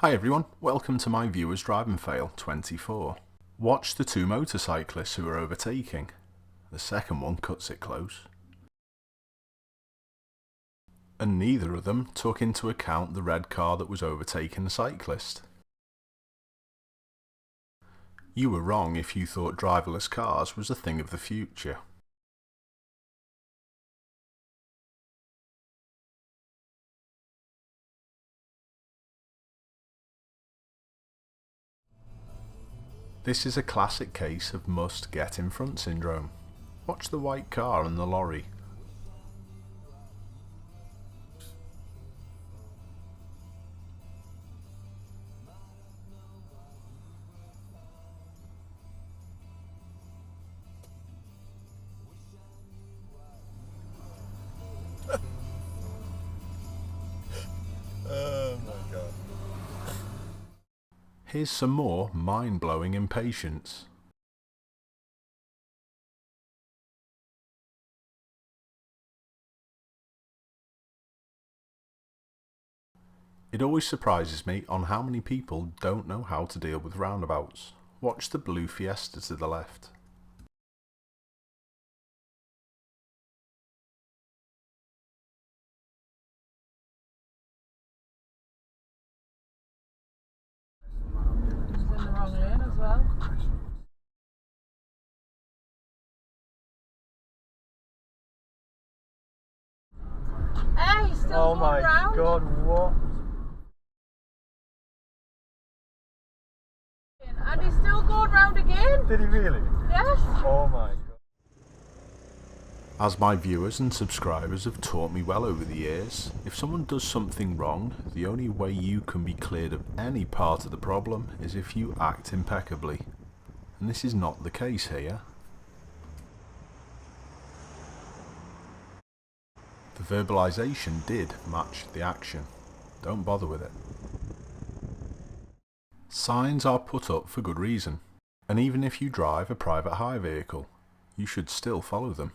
Hi everyone, welcome to my Viewers Drive and Fail 24. Watch the two motorcyclists who are overtaking. The second one cuts it close. And neither of them took into account the red car that was overtaking the cyclist. You were wrong if you thought driverless cars was a thing of the future. This is a classic case of must get in front syndrome. Watch the white car and the lorry. Oh my god. Here's some more mind-blowing impatience. It always surprises me on how many people don't know how to deal with roundabouts. Watch the blue Fiesta to the left. He's in the wrong lane as well. Hey, he's still Oh going my round. god, what? And he's still going round again. Did he really? Yes. Oh my god. As my viewers and subscribers have taught me well over the years, if someone does something wrong, the only way you can be cleared of any part of the problem is if you act impeccably. And this is not the case here. The verbalisation did match the action. Don't bother with it. Signs are put up for good reason, and even if you drive a private hire vehicle, you should still follow them.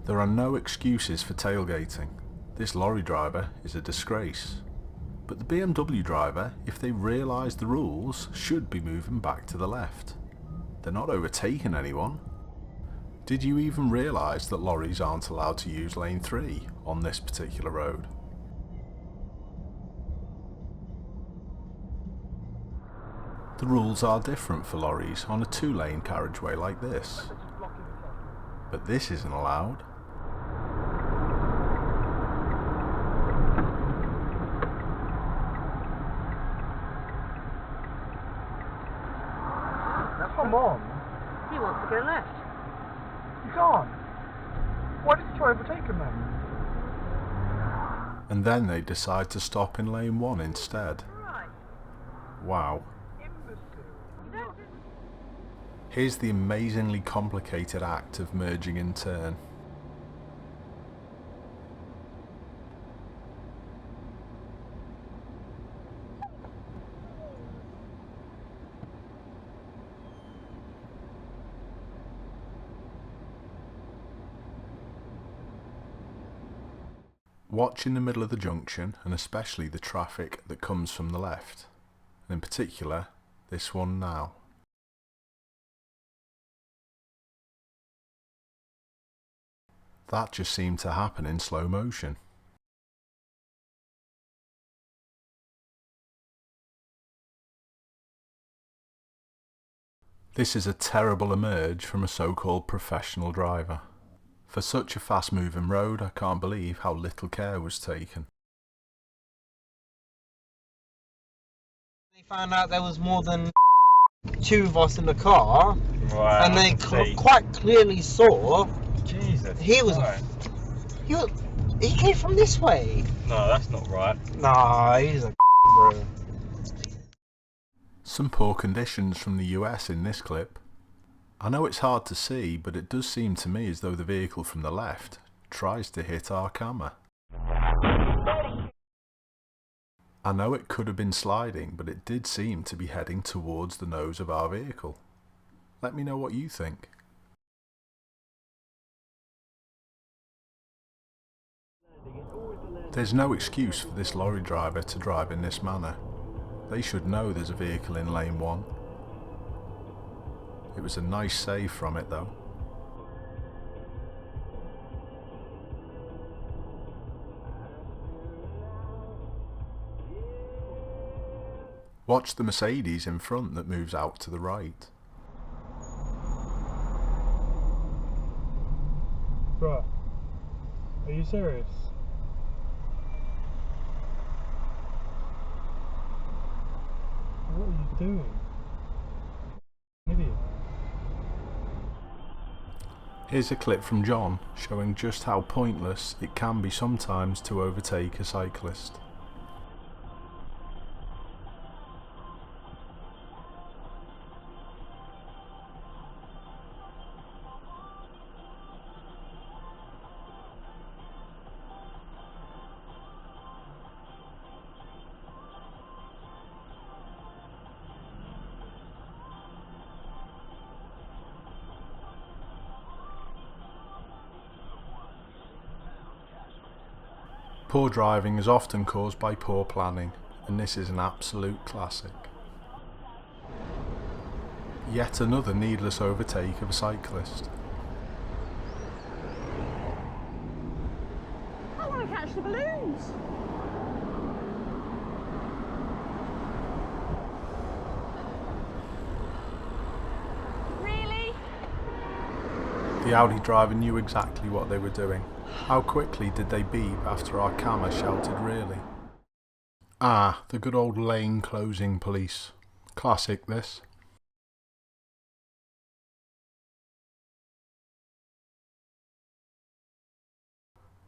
There are no excuses for tailgating. This lorry driver is a disgrace. But the BMW driver, if they realise the rules, should be moving back to the left. They're not overtaking anyone. Did you even realise that lorries aren't allowed to use lane 3 on this particular road? The rules are different for lorries on a 2-lane carriageway like this. But this isn't allowed. Come on. He wants to go left. You can't. Why did you try overtake him then? And then they decide to stop in lane 1 instead. Right. Wow. Imbecile. Here's the amazingly complicated act of merging in turn. Watch in the middle of the junction, and especially the traffic that comes from the left, and in particular this one now. That just seemed to happen in slow motion. This is a terrible emerge from a so-called professional driver. For such a fast-moving road, I can't believe how little care was taken. They found out there was more than 2 of us in the car, Right. and they quite clearly saw Jesus. he was. Right. He came from this way. No, that's not right. Nah, he's a bro. Some poor conditions from the US in this clip. I know it's hard to see, but it does seem to me as though the vehicle from the left tries to hit our camera. I know it could have been sliding, but it did seem to be heading towards the nose of our vehicle. Let me know what you think. There's no excuse for this lorry driver to drive in this manner. They should know there's a vehicle in lane 1. It was a nice save from it though. Watch the Mercedes in front that moves out to the right. Bruh, are you serious? What are you doing? Idiot. Here's a clip from John showing just how pointless it can be sometimes to overtake a cyclist. Poor driving is often caused by poor planning, and this is an absolute classic. Yet another needless overtake of a cyclist. I want to catch the balloons. Really? The Audi driver knew exactly what they were doing. How quickly did they beep after our camera shouted really? Ah, the good old lane closing police. Classic this.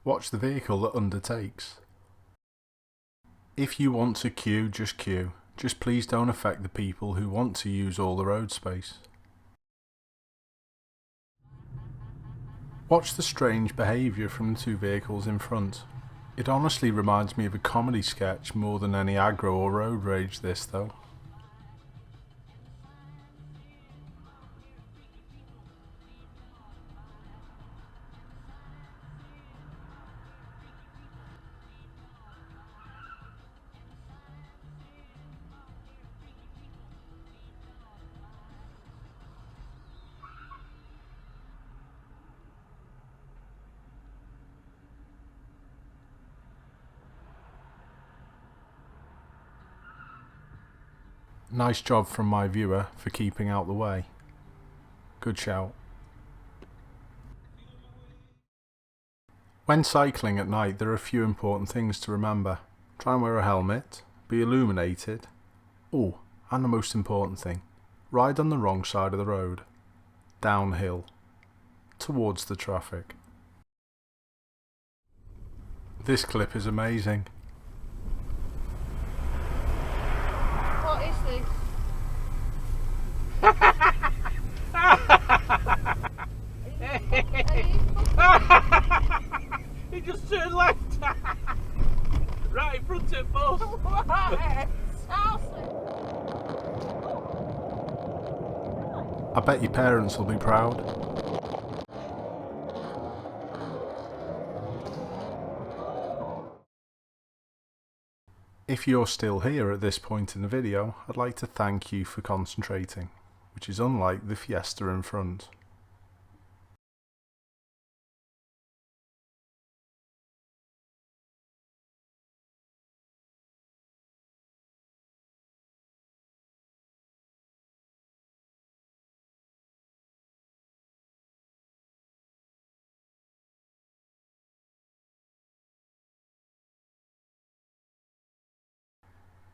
Watch the vehicle that undertakes. If you want to queue, just queue. Just please don't affect the people who want to use all the road space. Watch the strange behaviour from the two vehicles in front. It honestly reminds me of a comedy sketch more than any aggro or road rage this though. Nice job from my viewer for keeping out the way. Good shout. When cycling at night there are a few important things to remember. Try and wear a helmet, be illuminated. Oh, and the most important thing, ride on the wrong side of the road. Downhill. Towards the traffic. This clip is amazing. What is this? He just turned left. Right in front of us. I bet your parents will be proud. If you're still here at this point in the video, I'd like to thank you for concentrating, which is unlike the Fiesta in front.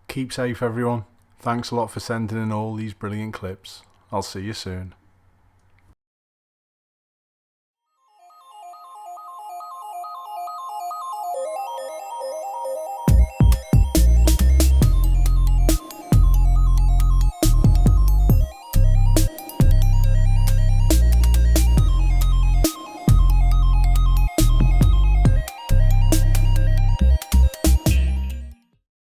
Keep safe everyone. Thanks a lot for sending in all these brilliant clips. I'll see you soon.